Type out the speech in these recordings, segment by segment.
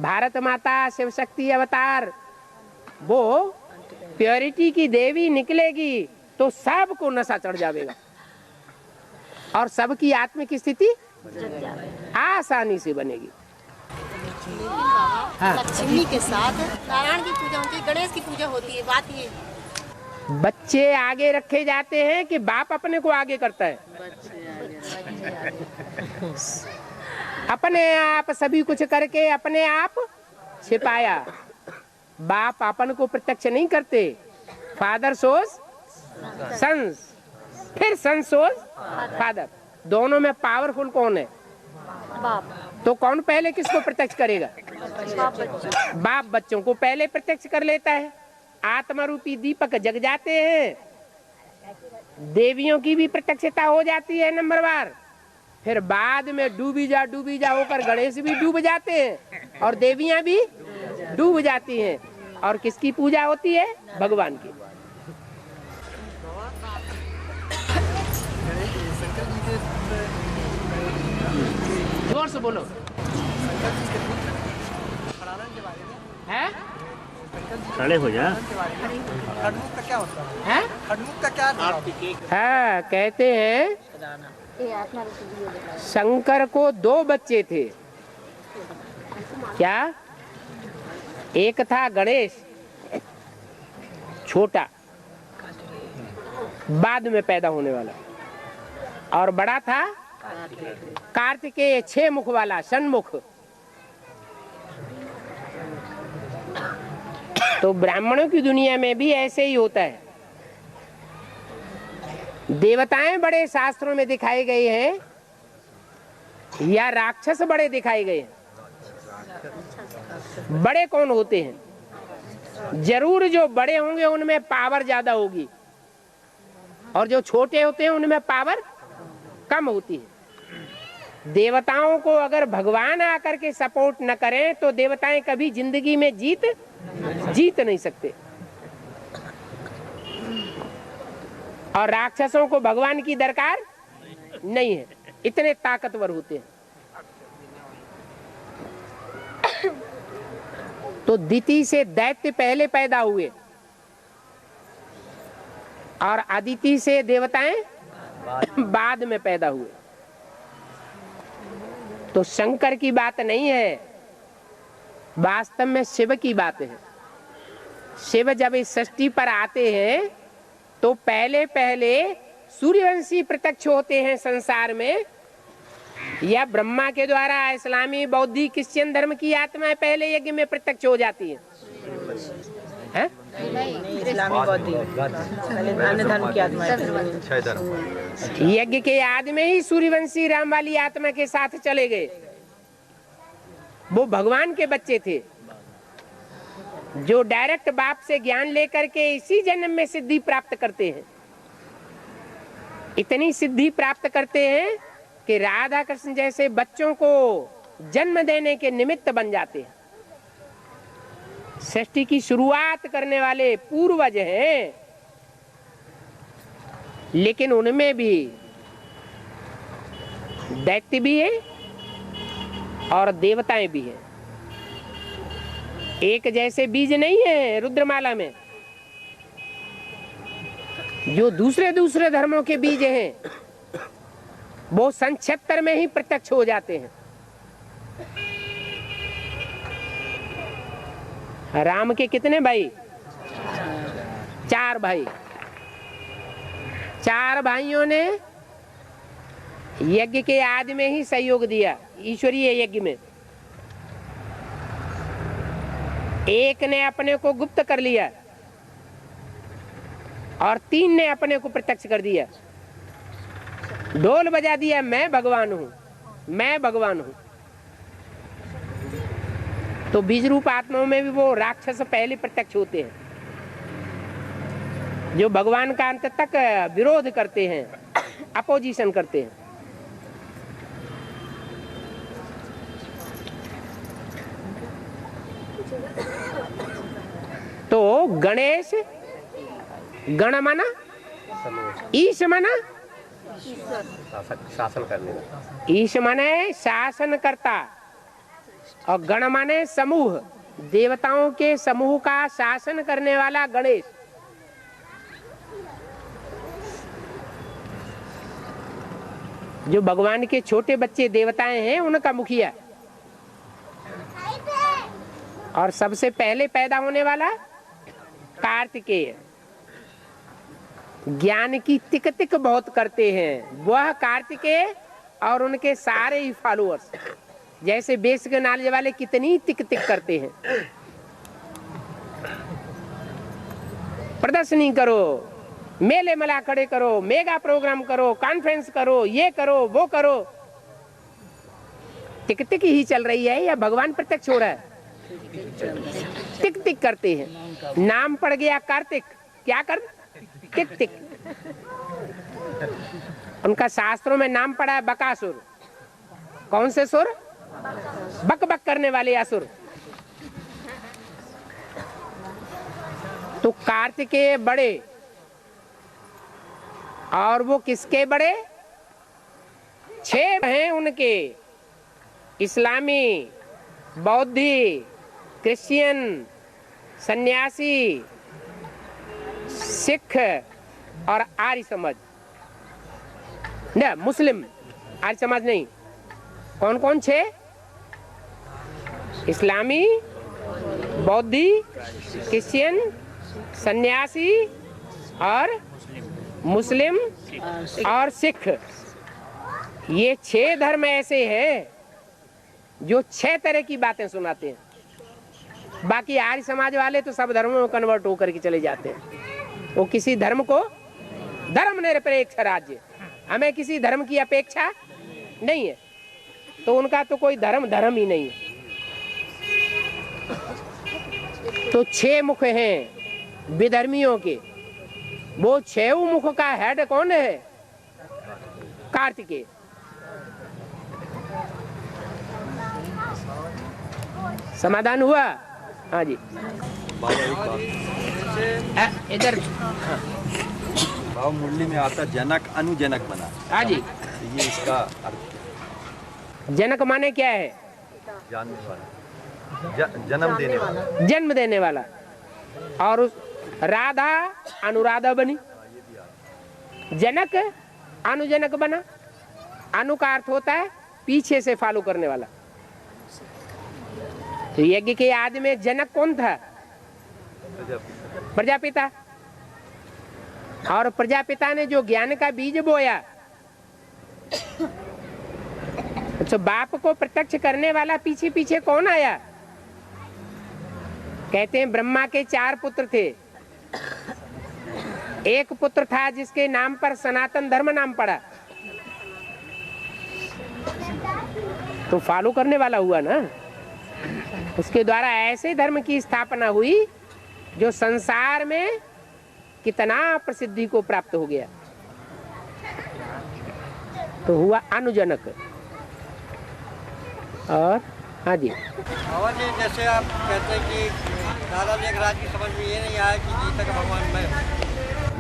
भारत माता शिव शक्ति अवतार, वो प्योरिटी की देवी निकलेगी तो सबको नशा चढ़ जाएगा और सबकी आत्मिक स्थिति आसानी से बनेगी। हाँ। लक्ष्मी के साथ नारायण की पूजा होती है, गणेश की पूजा होती है। बात ये बच्चे आगे रखे जाते हैं कि बाप अपने को आगे करता है। अपने आप सभी कुछ करके अपने आप छिपाया। बाप अपन को प्रत्यक्ष नहीं करते। फादर सोज सन्स, फिर सन सोज फादर। दोनों में पावरफुल कौन है? बाप। तो कौन पहले किसको प्रत्यक्ष करेगा? बाप बच्चों को पहले प्रत्यक्ष कर लेता है। आत्मा रूपी दीपक जग जाते हैं, देवियों की भी प्रत्यक्षता हो जाती है नंबरवार। फिर बाद में डूबी जा होकर गणेश भी डूब जाते हैं और देवियां भी डूब जाती हैं। और किसकी पूजा होती है? भगवान की। जोर से बोलो। है? खड़े हो जा। खड़मुख का क्या होता है? हैं? खड़मुख का क्या अर्थ है? हाँ, कहते हैं शंकर को 2 बच्चे थे। क्या? एक था गणेश, छोटा, बाद में पैदा होने वाला, और बड़ा था कार्तिकेय, 6 मुख वाला, षण्मुख। तो ब्राह्मणों की दुनिया में भी ऐसे ही होता है। देवताएं बड़े शास्त्रों में दिखाए गए हैं या राक्षस बड़े दिखाए गए हैं? बड़े कौन होते हैं? जरूर जो बड़े होंगे उनमें पावर ज्यादा होगी और जो छोटे होते हैं उनमें पावर कम होती है। देवताओं को अगर भगवान आकर के सपोर्ट न करें तो देवताएं कभी जिंदगी में जीत नहीं सकते। और राक्षसों को भगवान की दरकार नहीं है, इतने ताकतवर होते हैं। तो दिति से दैत्य पहले पैदा हुए और अदिति से देवताएं बाद में पैदा हुए। तो शंकर की बात नहीं है, वास्तव में शिव की बात है। शिव जब इस सृष्टि पर आते हैं तो पहले सूर्यवंशी प्रत्यक्ष होते हैं संसार में, या ब्रह्मा के द्वारा इस्लामी, बौद्धी, क्रिश्चियन धर्म की आत्माएं पहले यज्ञ में प्रत्यक्ष हो जाती हैं? इस्लामी बौद्धी अन्य धर्म की आत्माएं। यज्ञ के याद में ही सूर्यवंशी राम वाली आत्मा के साथ चले गए। वो भगवान के बच्चे थे जो डायरेक्ट बाप से ज्ञान लेकर के इसी जन्म में सिद्धि प्राप्त करते हैं। इतनी सिद्धि प्राप्त करते हैं कि राधा कृष्ण जैसे बच्चों को जन्म देने के निमित्त बन जाते हैं। सृष्टि की शुरुआत करने वाले पूर्वज हैं, लेकिन उनमें भी दैत्य भी है और देवताएं भी हैं। एक जैसे बीज नहीं है रुद्रमाला में। जो दूसरे धर्मों के बीज हैं वो सन 76 में ही प्रत्यक्ष हो जाते हैं। राम के कितने भाई? 4 भाई। 4 भाइयों ने यज्ञ के आदि में ही सहयोग दिया, ईश्वरीय यज्ञ में। एक ने अपने को गुप्त कर लिया और 3 ने अपने को प्रत्यक्ष कर दिया। ढोल बजा दिया, मैं भगवान हूं, मैं भगवान हूं। तो बीज रूप आत्माओं में भी वो राक्षस पहले प्रत्यक्ष होते हैं जो भगवान का अंत तक विरोध करते हैं, अपोजिशन करते हैं। तो गणेश, गण माना ईश माना शासन करने, ईश माने शासन करता, और गण माने समूह, देवताओं के समूह का शासन करने वाला गणेश। जो भगवान के छोटे बच्चे देवताएं हैं उनका मुखिया, और सबसे पहले पैदा होने वाला कार्तिकेय। ज्ञान की तिक तिक बहुत करते हैं वह कार्तिकेय और उनके सारे ही फॉलोअर्स। जैसे बेसिक नॉलेज वाले कितनी तिक तिक करते हैं। प्रदर्शनी करो, मेले मला खड़े करो, मेगा प्रोग्राम करो, कॉन्फ्रेंस करो, ये करो वो करो, टिक टिक ही चल रही है या भगवान प्रत्यक्ष हो रहा है? टिक टिक करते हैं। नाम पड़ गया कार्तिक, क्या कर? टिक टिक। उनका शास्त्रों में नाम पड़ा है बकासुर। कौन से सुर? बक बक करने वाले असुर। तो कार्तिकेय बड़े, और वो किसके बड़े? 6 हैं उनके, इस्लामी, बौद्धि, क्रिश्चियन, सन्यासी, सिख और आर्य समाज। न मुस्लिम, आर्य समाज नहीं। कौन कौन 6? इस्लामी, बौद्धि, क्रिश्चियन, सन्यासी और मुस्लिम और सिख। ये 6 धर्म ऐसे हैं जो 6 तरह की बातें सुनाते हैं। बाकी आर्य समाज वाले तो सब धर्मों में कन्वर्ट होकर के चले जाते हैं। वो किसी धर्म को, धर्म निरपेक्ष राज्य, हमें किसी धर्म की अपेक्षा नहीं है, तो उनका तो कोई धर्म ही नहीं है। तो 6 मुख हैं विधर्मियों के। वो 6 मुख का हेड कौन है? कार्तिकेय। समाधान हुआ? हाँ जी। इधर भाव मुरली में आता जनक अनुजनक बना। हाँ जी। ये इसका अर्थ। जनक माने क्या है? जानने वाला, जन्म देने वाला, जन्म देने वाला। और उस राधा अनुराधा बनी, जनक अनुजनक बना। अनु का अर्थ होता है पीछे से फॉलो करने वाला। तो यज्ञ के आदि में जनक कौन था? प्रजापिता। और प्रजापिता ने जो ज्ञान का बीज बोया, तो बाप को प्रत्यक्ष करने वाला पीछे पीछे कौन आया? कहते हैं ब्रह्मा के 4 पुत्र थे। एक पुत्र था जिसके नाम पर सनातन धर्म नाम पड़ा, तो फॉलो करने वाला हुआ ना। उसके द्वारा ऐसे धर्म की स्थापना हुई जो संसार में कितना प्रसिद्धि को प्राप्त हो गया, तो हुआ अनुजनक। और हाँ जी। और जी जैसे आप कहते हैं कि दादा मेघराज की समझ में ये नहीं आया कि गीता का भगवान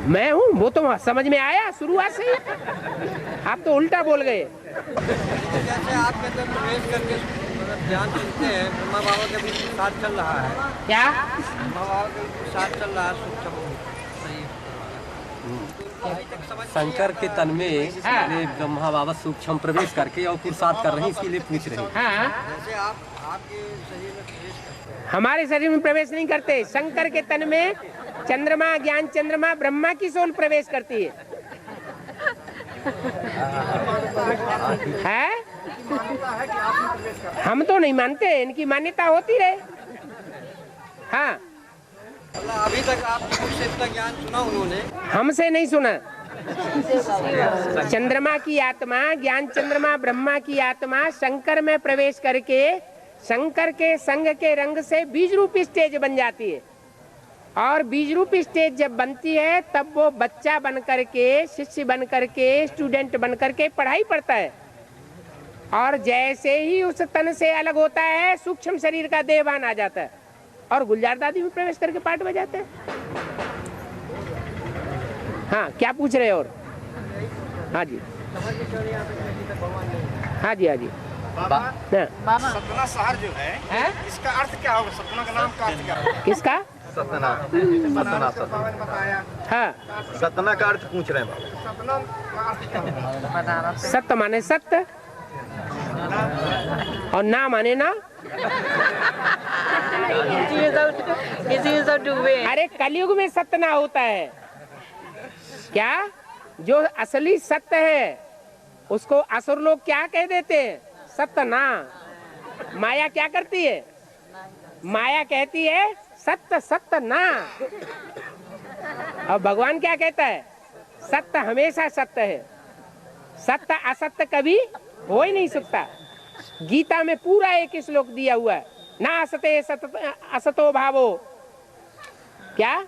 मैं हूँ, वो तो समझ में आया शुरुआत से ही। आप तो उल्टा बोल गए। जैसे आप कहते हैं प्रवेश करके ध्यान सुनते हैं, ब्रह्मा बाबा के भी साथ चल रहा है। क्या? ब्रह्मा बाबा के भी साथ चल रहा है, सूक्ष्म सही। शंकर के तन में ये ब्रह्मा बाबा सूक्ष्म प्रवेश करके और पुरुषार्थ कर रहे हैं, इसके लिए पूछ रहे हैं। हाँ, जैसे आपके शरीर में प्रवेश करते हैं, हमारे शरीर में प्रवेश नहीं करते। शंकर के तन में चंद्रमा, ज्ञान चंद्रमा, ब्रह्मा की सोल प्रवेश करती है। हम तो नहीं मानते, इनकी मान्यता होती रहे। हाँ, अभी तक आपने मुझसे इतना ज्ञान सुना उन्होंने, हमसे नहीं सुना। चंद्रमा की आत्मा, ज्ञान चंद्रमा, ब्रह्मा की आत्मा शंकर में प्रवेश करके शंकर के संग के रंग से बीज रूपी स्टेज बन जाती है। और बीज रूपी स्टेज जब बनती है तब वो बच्चा बन करके, शिष्य बन करके, स्टूडेंट बन करके पढ़ाई पढ़ता है। और जैसे ही उस तन से अलग होता है, सूक्ष्म शरीर का देहवान आ जाता है और गुलजार दादी में प्रवेश करके पाठ बजाते हैं। हाँ, क्या पूछ रहे हो? और हाँ जी, हाँ जी, हाँ जी। सतना शहर जो है इसका अर्थ क्या होगा? सतना का नाम का अर्थ क्या होगा? किसका? सतना हाँ, सतना का अर्थ पूछ रहे हैं बाबा। सतना का अर्थ क्या होगा? सत्य माने सत्य और ना माने ना। इसी सब डूबे। अरे कलयुग में सत्य ना होता है क्या? जो असली सत्य है उसको असुर लोग क्या कह देते हैं? सत्य ना। माया क्या करती है? माया कहती है सत्य सत्य ना। और भगवान क्या कहता है? सत्य हमेशा सत्य है, सत्य असत्य कभी हो ही नहीं सकता। गीता में पूरा एक श्लोक दिया हुआ है, ना असते असतो भावो। क्या?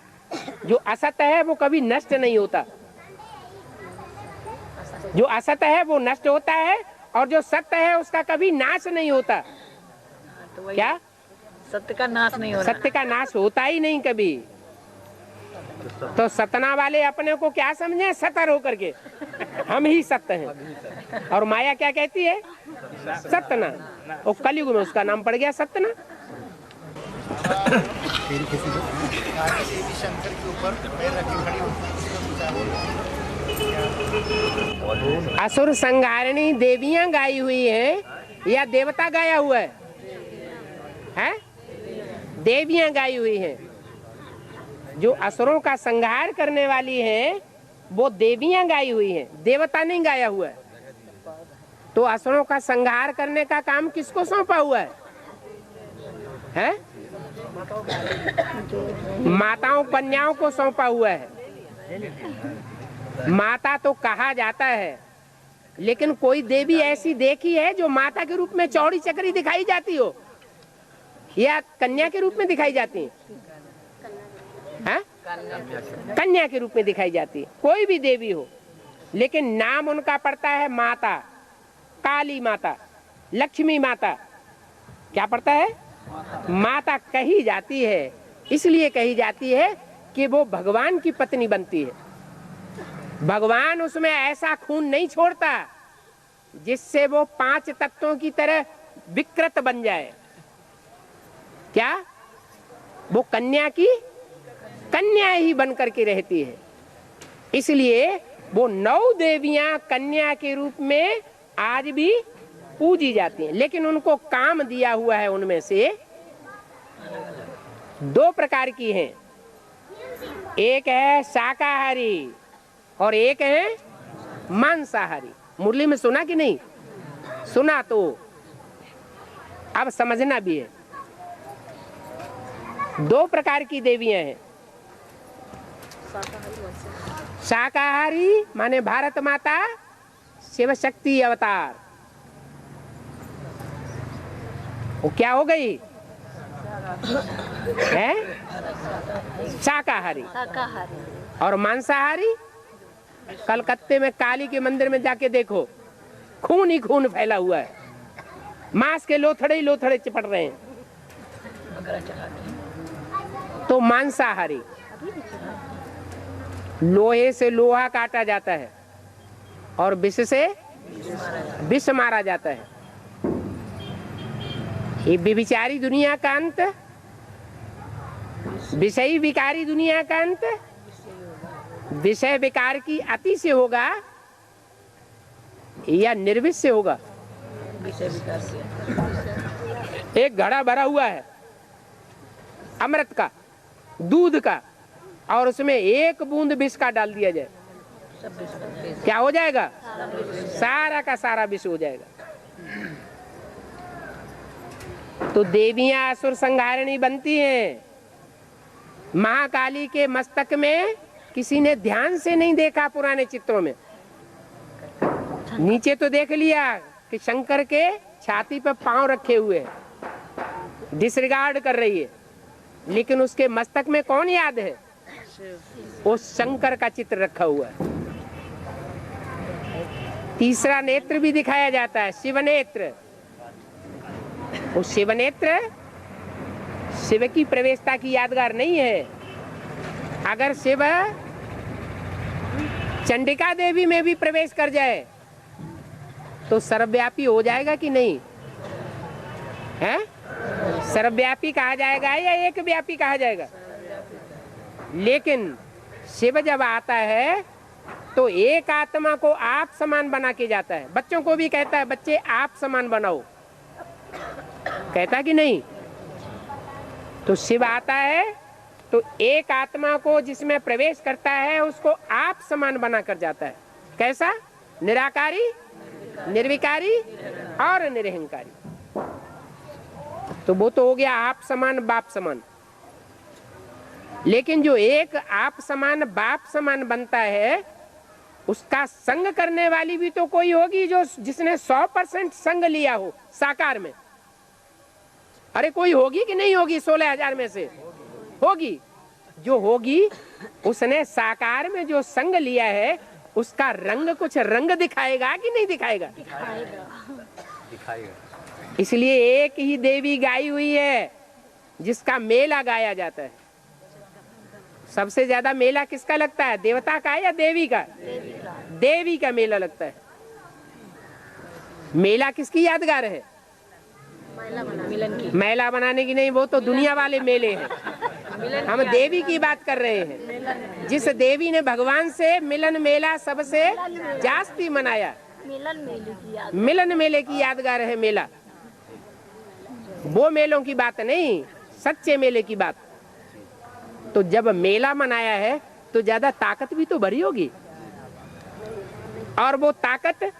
जो असत्य है वो कभी नष्ट नहीं होता, जो असत्य है वो नष्ट होता है, और जो सत्य है उसका कभी नाश नहीं होता। क्या? सत्य का नाश नहीं होता। सत्य का नाश होता ही नहीं कभी। तो सतना वाले अपने को क्या समझे? सतर होकर के हम ही सत्य हैं। और माया क्या कहती है? सतना। और कलयुग में उसका नाम पड़ गया सतना। असुर संहारिणी देवियां गाई हुई हैं या देवता गाया हुआ है? हैं? देवियां गाई हुई हैं। जो असुरों का संहार करने वाली हैं वो देवियां गाई हुई हैं, देवता नहीं गाया हुआ है। तो असुरों का संहार करने का काम किसको सौंपा हुआ है? हैं? माताओं कन्याओं को सौंपा हुआ है। माता तो कहा जाता है, लेकिन कोई देवी ऐसी देखी है जो माता के रूप में चौड़ी चक्री दिखाई जाती हो या कन्या के रूप में दिखाई जाती है? कन्या के रूप में दिखाई जाती है। कोई भी देवी हो, लेकिन नाम उनका पड़ता है माता, काली माता, लक्ष्मी माता। क्या पड़ता है? माता कही जाती है। इसलिए कही जाती है कि वो भगवान की पत्नी बनती है। भगवान उसमें ऐसा खून नहीं छोड़ता जिससे वो 5 तत्वों की तरह विकृत बन जाए। क्या? वो कन्या की कन्या ही बन करके रहती है। इसलिए वो 9 देवियां कन्या के रूप में आज भी पूजी जाती हैं, लेकिन उनको काम दिया हुआ है। उनमें से 2 प्रकार की हैं, एक है शाकाहारी और एक है मांसाहारी। मुरली में सुना कि नहीं सुना? तो अब समझना भी है। 2 प्रकार की देवियां हैं। शाकाहारी माने भारत माता शिव शक्ति अवतार। वो क्या हो गई है? शाकाहारी। और मांसाहारी? कलकत्ते में काली के मंदिर में जाके देखो, खून ही खून फैला हुआ है। मांस के लोथड़े ही लोथड़े चिपट रहे हैं। तो मांसाहारी, लोहे से लोहा काटा जाता है और विष से विष मारा जाता है। ये व्यभिचारी दुनिया का अंत, विषयी विकारी दुनिया का अंत विषय विकार की अति से होगा या निर्विष से होगा? एक घड़ा भरा हुआ है अमृत का, दूध का, और उसमें 1 बूंद विष का डाल दिया जाए, क्या हो जाएगा? सारा का सारा विष हो जाएगा। तो देवियां असुर संहारिणी बनती हैं। महाकाली के मस्तक में किसी ने ध्यान से नहीं देखा पुराने चित्रों में। नीचे तो देख लिया कि शंकर के छाती पर पांव रखे हुए हैं, डिसरिगार्ड कर रही है, लेकिन उसके मस्तक में कौन याद है? उस शंकर का चित्र रखा हुआ है। तीसरा नेत्र भी दिखाया जाता है, शिव नेत्र। वो शिव नेत्र शिव की प्रवेशता की यादगार नहीं है। अगर शिव चंडिका देवी में भी प्रवेश कर जाए तो सर्वव्यापी हो जाएगा कि नहीं? है? सर्वव्यापी कहा जाएगा या एक व्यापी कहा जाएगा? लेकिन शिव जब आता है तो एक आत्मा को आप समान बना के जाता है। बच्चों को भी कहता है बच्चे आप समान बनाओ, कहता कि नहीं? तो शिव आता है तो एक आत्मा को जिसमें प्रवेश करता है उसको आप समान बना कर जाता है। कैसा? निराकारी, निर्विकारी और निरहंकारी। तो वो तो हो गया आप समान बाप समान। लेकिन जो एक आप समान बाप समान बनता है उसका संग करने वाली भी तो कोई होगी जो जिसने 100% संग लिया हो साकार में। अरे कोई होगी कि नहीं होगी? 16,000 में से होगी। जो होगी उसने साकार में जो संग लिया है उसका रंग कुछ रंग दिखाएगा कि नहीं दिखाएगा? दिखाएगा। इसलिए एक ही देवी गाई हुई है जिसका मेला गाया जाता है। सबसे ज्यादा मेला किसका लगता है? देवता का या देवी का? देवी का मेला लगता है। मेला किसकी यादगार है? मेला बनाने की नहीं, वो तो दुनिया वाले मेले हैं। हम देवी की बात कर रहे हैं। जिस देवी ने भगवान से मिलन मेला सबसे जास्ती मनाया, मिलन मेले की यादगार है मेला। वो मेलों की बात नहीं, सच्चे मेले की बात। तो जब मेला मनाया है तो ज्यादा ताकत भी तो भरी होगी, और वो ताकत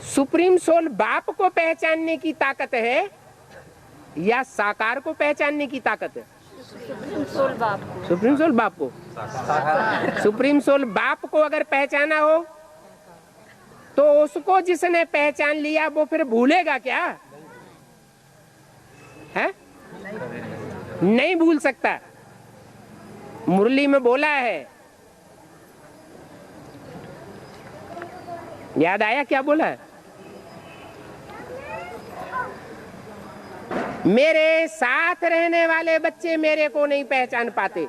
सुप्रीम सोल बाप को पहचानने की ताकत है या साकार को पहचानने की ताकत है? सुप्रीम सोल बाप को। सुप्रीम सोल बाप को। सुप्रीम सोल बाप को अगर पहचाना हो तो उसको जिसने पहचान लिया वो फिर भूलेगा क्या? है? नहीं भूल सकता। मुरली में बोला है, याद आया क्या बोला है? मेरे साथ रहने वाले बच्चे मेरे को नहीं पहचान पाते,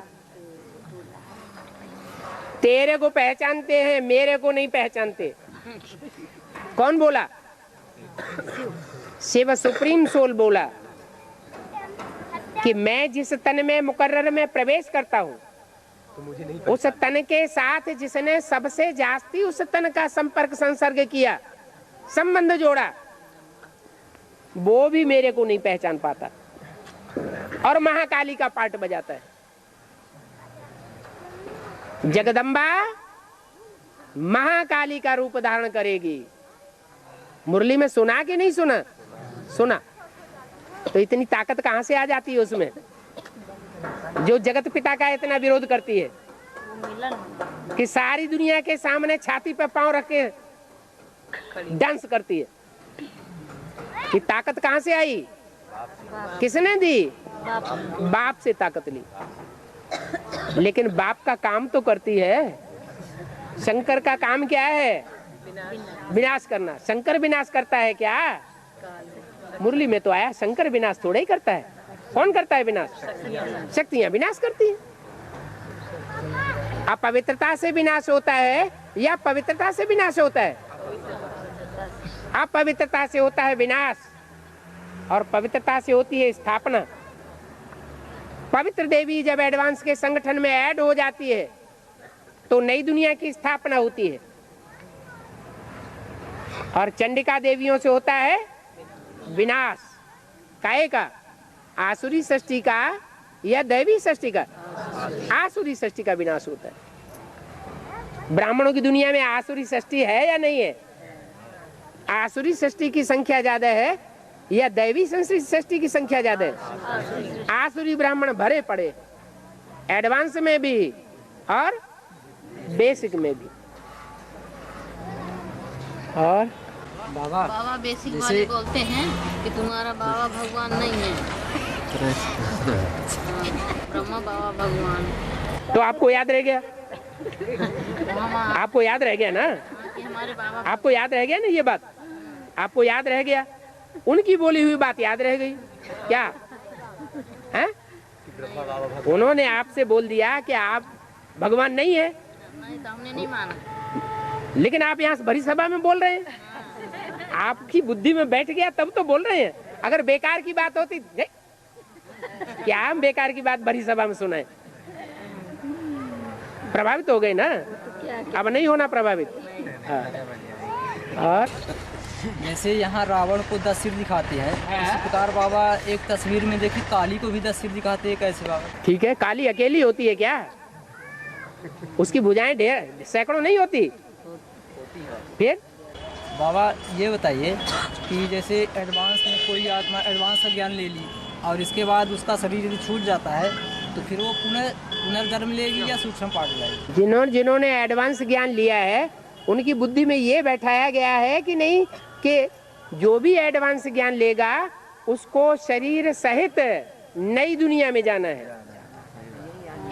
तेरे को पहचानते हैं, मेरे को नहीं पहचानते। कौन बोला? शिव सुप्रीम सोल बोला कि मैं जिस तन में मुकर्रर में प्रवेश करता हूँ उस तन के साथ जिसने सबसे जास्ती उस तन का संपर्क संसर्ग किया, संबंध जोड़ा, वो भी मेरे को नहीं पहचान पाता और महाकाली का पार्ट बजाता है। जगदम्बा महाकाली का रूप धारण करेगी। मुरली में सुना कि नहीं सुना? सुना। तो इतनी ताकत कहां से आ जाती है उसमें, जो जगत पिता का इतना विरोध करती है कि सारी दुनिया के सामने छाती पे पांव रख के डांस करती है? कि ताकत कहां से आई? किसने दी? बाप से ताकत ली। लेकिन बाप का काम तो करती है। शंकर का काम क्या है? विनाश करना। शंकर विनाश करता है क्या? मुरली में तो आया शंकर विनाश थोड़ा ही करता है। कौन करता है विनाश? शक्तियां विनाश करती हैं। अपवित्रता से विनाश होता है या पवित्रता से विनाश होता है? अपवित्रता से होता है विनाश और पवित्रता से होती है स्थापना। पवित्र देवी जब एडवांस के संगठन में ऐड हो जाती है तो नई दुनिया की स्थापना होती है, और चंडिका देवियों से होता है विनाश। काहे का? आसुरी सृष्टि का या दैवी सृष्टि का? आसुरी सृष्टि का विनाश होता है। ब्राह्मणों की दुनिया में आसुरी सृष्टि है या नहीं है? आसुरी सृष्टि की संख्या ज्यादा है या दैवी सृष्टि की संख्या ज्यादा है? आसुरी ब्राह्मण भरे पड़े, एडवांस में भी और बेसिक में भी। और बाबा बेसिक वाले बोलते हैं कि तुम्हारा बाबा भगवान नहीं है, ब्रह्मा बाबा भगवान। तो आपको याद रह गया? आपको याद रह गया ना? हमारे बाबा, आपको याद रह गया ना ये बात? आपको याद रह गया? उनकी बोली हुई बात याद रह गई क्या? है? उन्होंने आपसे बोल दिया कि आप भगवान नहीं है, नहीं तो हमने नहीं माना। लेकिन आप यहाँ भरी सभा में बोल रहे हैं। आपकी बुद्धि में बैठ गया तब तो बोल रहे हैं। अगर बेकार की बात होती, क्या हम बेकार की बात बड़ी सभा में सुनाए? प्रभावित हो गए ना, अब नहीं होना प्रभावित। हाँ। और जैसे यहाँ रावण को 10 सिर दिखाते हैं, इसी प्रकार बाबा एक तस्वीर में देखिए काली को भी 10 सिर दिखाते हैं, कैसे बाबा? ठीक है, काली अकेली होती है क्या? उसकी भुजाएं ढेर सैकड़ों नहीं होती। फिर बाबा ये बताइए कि जैसे एडवांस में कोई आत्मा एडवांस का ज्ञान ले ली और इसके बाद उसका शरीर यदि छूट जाता है तो फिर वो पुनर्जन्म लेगी या सूक्ष्म पाठ लाएगी? जिन्होंने एडवांस ज्ञान लिया है उनकी बुद्धि में ये बैठाया गया है कि नहीं कि जो भी एडवांस ज्ञान लेगा उसको शरीर सहित नई दुनिया में जाना है,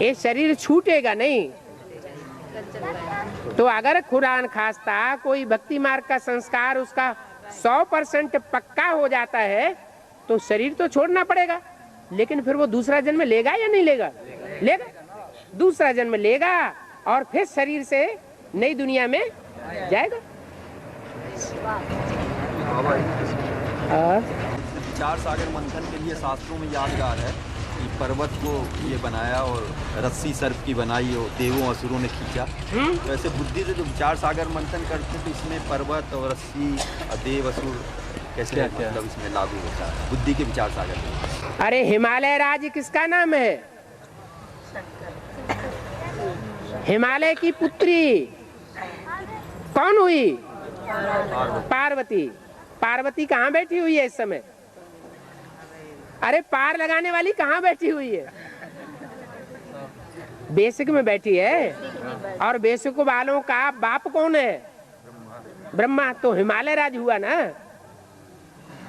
ये शरीर छूटेगा नहीं। तो अगर खुरान खास्ता कोई भक्ति मार्ग का संस्कार उसका 100% पक्का हो जाता है तो शरीर तो छोड़ना पड़ेगा, लेकिन फिर वो दूसरा जन्म लेगा या नहीं लेगा? लेगा, दूसरा जन्म लेगा और फिर शरीर से नई दुनिया में जाएगा। विचार सागर मंथन के लिए शास्त्रों में यादगार है कि पर्वत को ये बनाया और रस्सी सर्प की बनाई और देवों असुरों ने खींचा। तो ऐसे बुद्धि से जो विचार सागर मंथन करते तो इसमें पर्वत और रस्सी और देव असुर कैसे मतलब इसमें लागू होता है बुद्धि के विचार सागर में? अरे हिमालय राज्य किसका नाम है? हिमालय की पुत्री कौन हुई? पार्वती। पार्वती कहाँ बैठी हुई है इस समय? अरे पार लगाने वाली कहाँ बैठी हुई है? बेसिक में बैठी है। और बेसिक वालों का बाप कौन है? ब्रह्मा। तो हिमालय राज हुआ ना,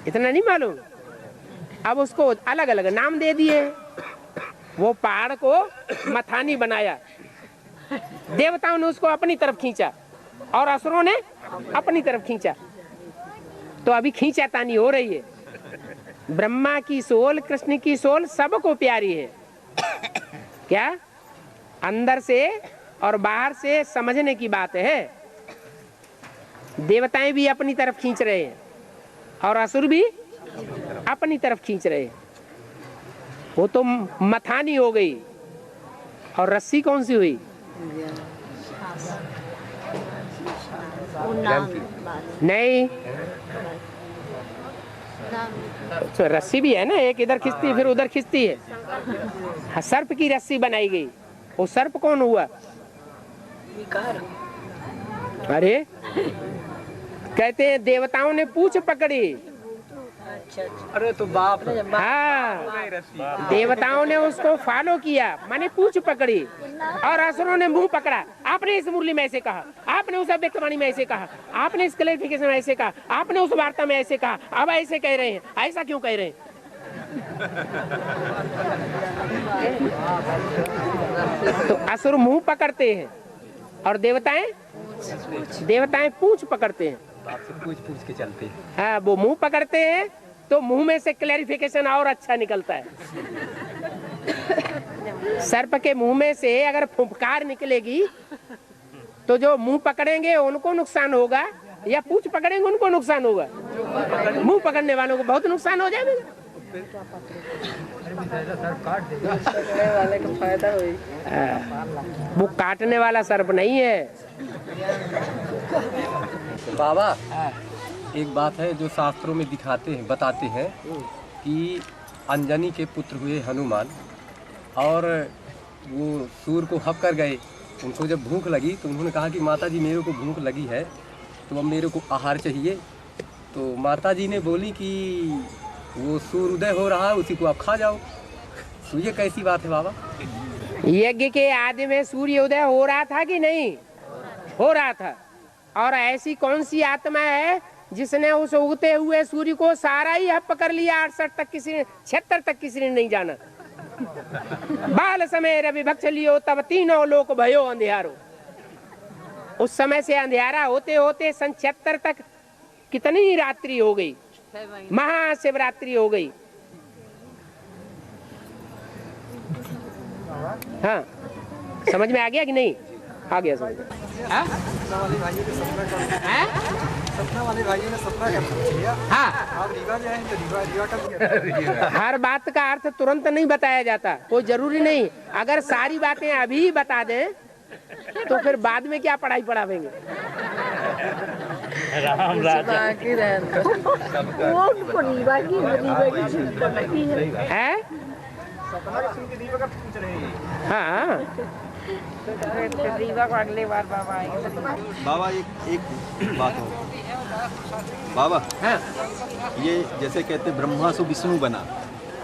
इतना नहीं मालूम? अब उसको अलग अलग नाम दे दिए। वो पहाड़ को मथानी बनाया, देवताओं ने उसको अपनी तरफ खींचा और असुरों ने अपनी तरफ खींचा। तो अभी खींचातानी हो रही है। ब्रह्मा की सोल, कृष्ण की सोल सबको प्यारी है। क्या अंदर से और बाहर से समझने की बात है। देवताएं भी अपनी तरफ खींच रहे हैं और असुर भी अपनी तरफ खींच रहे हैं। वो तो मथानी हो गई। और रस्सी कौन सी हुई? नहीं, तो रस्सी भी है ना, एक इधर खींचती है फिर उधर खींचती है। सर्प की रस्सी बनाई गई। वो सर्प कौन हुआ? अरे कहते हैं देवताओं ने पूंछ पकड़ी। अरे तो बाप। हाँ, देवताओं ने उसको फॉलो किया, माने पूंछ पकड़ी, और असुरों ने मुंह पकड़ा। आपने इस मुरली में ऐसे कहा, आपने उस अव्यक्तवाणी में ऐसे कहा, आपने इस क्लैरिफिकेशन में ऐसे कहा, आपने उस वार्ता में ऐसे कहा, अब ऐसे कह रहे हैं। ऐसा क्यों कह रहे हैं? तो असुर मुंह पकड़ते हैं और देवताएं पूंछ पकड़ते हैं। पूछ के चलते हैं। हाँ, वो मुंह पकड़ते हैं तो मुंह में से क्लैरिफिकेशन और अच्छा निकलता है। सर्प के मुंह में से अगर फुफकार निकलेगी तो जो मुंह पकड़ेंगे उनको नुकसान होगा या पूंछ पकड़ेंगे उनको नुकसान होगा? मुंह पकड़ने वालों को बहुत नुकसान हो जाएगा। वो काटने वाला सर्प नहीं है। बाबा एक बात है जो शास्त्रों में दिखाते हैं, बताते हैं कि अंजनी के पुत्र हुए हनुमान और वो सूर को हक कर गए। उनको जब भूख लगी तो उन्होंने कहा कि माता जी मेरे को भूख लगी है तो अब मेरे को आहार चाहिए। तो माता जी ने बोली कि वो सूर उदय हो रहा है, उसी को आप खा जाओ। तो ये कैसी बात है बाबा? यज्ञ के आदि में सूर्य उदय हो रहा था कि नहीं हो रहा था? और ऐसी कौन सी आत्मा है जिसने उस उगते हुए सूर्य को सारा ही हप कर लिया? 68 तक किसी ने, 76 तक किसी ने नहीं जाना। बाल समय रवि भक्ष लियो तब तीनों लोक भयो अंधियारो। उस समय से अंधियारा होते होते सन 76 तक कितनी रात्रि हो गई, महाशिवरात्रि हो गई। हाँ, समझ में आ गया कि नहीं? आ गया समझ में। सपना वाले भाइयों ने सपना कर लिया। हाँ, आप रीवा जाएंगे तो रीवा का हर बात का अर्थ तुरंत नहीं बताया जाता, कोई जरूरी नहीं। अगर सारी बातें अभी ही बता दें तो फिर बाद में क्या पढ़ाई पढ़ावेंगे। राम राजा है हाँ, अगले बार बाबा आएंगे। बाबा एक बात हो बाबा, हाँ, ये जैसे कहते ब्रह्मा से विष्णु बना।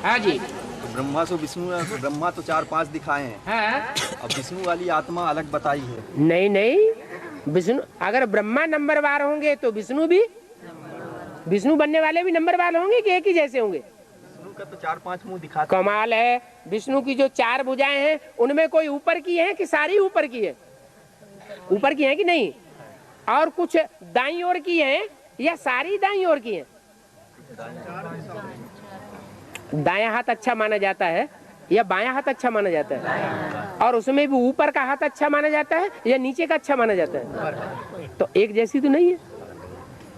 हाँ जी, तो ब्रह्मा से विष्णु, ब्रह्मा तो 4-5 दिखाए हैं, हाँ। अब विष्णु वाली आत्मा अलग बताई है। नहीं नहीं, विष्णु अगर ब्रह्मा नंबरवार होंगे तो विष्णु भी, विष्णु बनने वाले भी नंबरवार होंगे कि एक ही जैसे होंगे? विष्णु का तो 4-5 मुंह दिखाते। कमाल है, विष्णु की जो 4 भुजाएं हैं उनमें कोई ऊपर की है कि सारी ऊपर की है? ऊपर की है कि नहीं? और कुछ दाईं ओर की है या सारी दाईं ओर की है? दायां हाथ अच्छा माना जाता है या बायां हाथ अच्छा माना जाता है? और उसमें भी ऊपर का हाथ अच्छा माना जाता है या नीचे का अच्छा माना जाता है? तो एक जैसी तो नहीं है।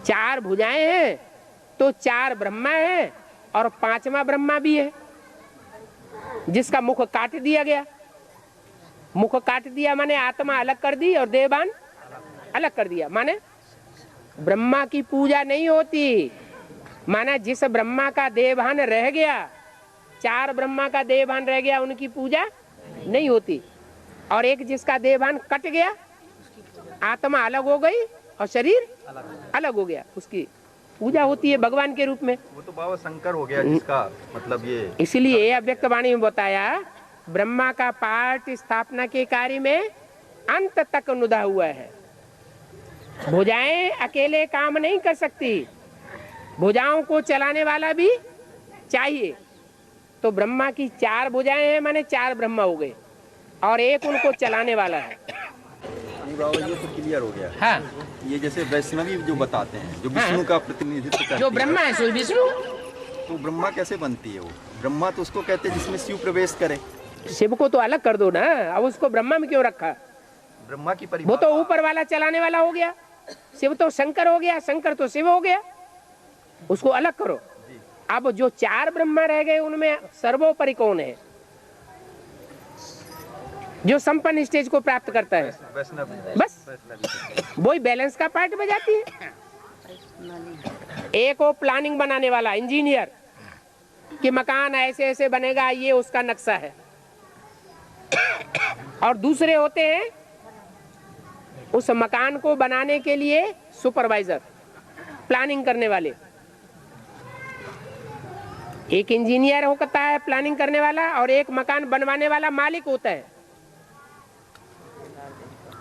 4 भुजाएं हैं तो 4 ब्रह्मा है और 5वां ब्रह्मा भी है जिसका मुख काट दिया गया। मुख काट दिया माने आत्मा अलग कर दी और देहभान अलग कर दिया, माने ब्रह्मा की पूजा नहीं होती। माना जिस ब्रह्मा का देहभान रह गया, 4 ब्रह्मा का देहभान रह गया, उनकी पूजा नहीं होती। और एक जिसका देहभान कट गया, आत्मा अलग हो गई और शरीर अलग हो गया, उसकी पूजा होती है भगवान के रूप में। वो तो बाबा शंकर हो गया जिसका मतलब ये। इसलिए अव्यक्त वाणी में बताया ब्रह्मा का पाठ स्थापना के कार्य में अंत तक नुदा हुआ है। भुजाएं अकेले काम नहीं कर सकती, भुजाओं को चलाने वाला भी चाहिए। तो ब्रह्मा की 4 भुजाएं हैं, माने 4 ब्रह्मा हो गए और एक उनको चलाने वाला है। बाबा ये तो क्लियर हो गया। हाँ, ये जैसे वैष्णवी जो बताते हैं, जो विष्णु का प्रतिनिधित्व करती है, जो ब्रह्मा है सो विष्णु। तो ब्रह्मा कैसे बनती है? वो ब्रह्मा तो उसको कहते हैं जिसमें शिव प्रवेश करे। शिव को तो अलग कर दो ना, अब उसको ब्रह्मा में क्यों रखा? ब्रह्मा की वो परिभाषा तो ऊपर वाला चलाने वाला हो गया, शिव तो शंकर हो गया, शंकर तो शिव हो गया, उसको अलग करो। अब जो 4 ब्रह्मा रह गए उनमें सर्वोपरि कौन है जो संपन्न स्टेज को प्राप्त करता है? बस वही बैलेंस का पार्ट बजाती है। एक वो प्लानिंग बनाने वाला इंजीनियर कि मकान ऐसे ऐसे बनेगा, ये उसका नक्शा है। और दूसरे होते हैं उस मकान को बनाने के लिए सुपरवाइजर, प्लानिंग करने वाले। एक इंजीनियर होता है प्लानिंग करने वाला और एक मकान बनवाने वाला मालिक होता है।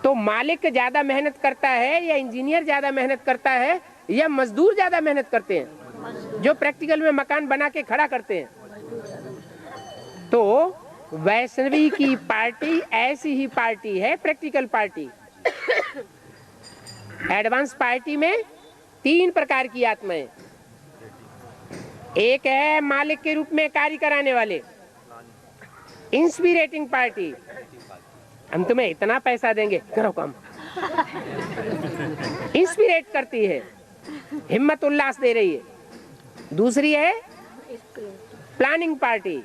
तो मालिक ज्यादा मेहनत करता है या इंजीनियर ज्यादा मेहनत करता है या मजदूर ज्यादा मेहनत करते हैं जो प्रैक्टिकल में मकान बना के खड़ा करते हैं? तो वैष्णवी की पार्टी ऐसी ही पार्टी है, प्रैक्टिकल पार्टी। एडवांस पार्टी में 3 प्रकार की आत्माएं। एक है मालिक के रूप में कार्य कराने वाले, इंस्पिरेटिंग पार्टी, हम तुम्हें इतना पैसा देंगे करो काम, इंस्पिरेट करती है, हिम्मत उल्लास दे रही है। दूसरी है प्लानिंग पार्टी,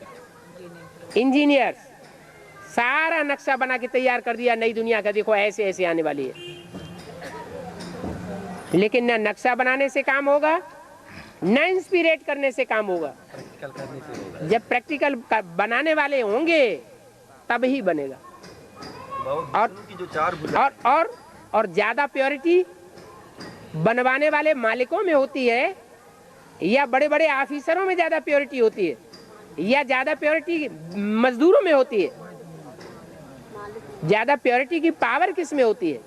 इंजीनियर, सारा नक्शा बना के तैयार कर दिया नई दुनिया का, देखो ऐसे ऐसे आने वाली है। लेकिन न नक्शा बनाने से काम होगा न इंस्पिरेट करने से काम होगा। जब प्रैक्टिकल बनाने वाले होंगे तब ही बनेगा। और ज्यादा प्योरिटी बनवाने वाले मालिकों में होती है या बड़े बड़े ऑफिसरों में ज्यादा प्योरिटी होती है या ज्यादा प्योरिटी मजदूरों में होती है? ज्यादा प्योरिटी की पावर किस में होती है?